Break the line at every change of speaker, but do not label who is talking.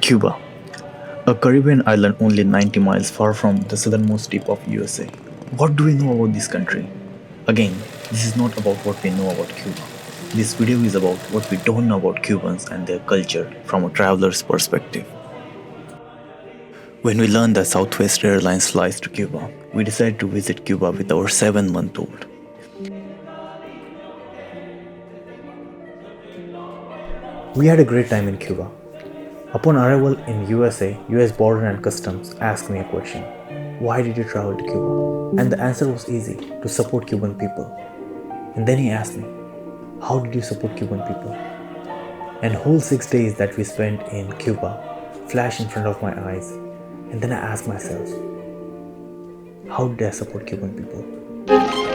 Cuba, a Caribbean island only 90 miles far from the southernmost tip of USA. What do we know about this country? Again, this is not about what we know about Cuba. This video is about what we don't know about Cubans and their culture from a traveler's perspective. When we learned that Southwest Airlines flies to Cuba, we decided to visit Cuba with our 7-month-old. We had a great time in Cuba. Upon arrival in USA, US Border and Customs asked me a question. Why did you travel to Cuba? And the answer was easy, to support Cuban people. And then he asked me, how did you support Cuban people? And whole 6 days that we spent in Cuba flashed in front of my eyes. And then I asked myself, how did I support Cuban people?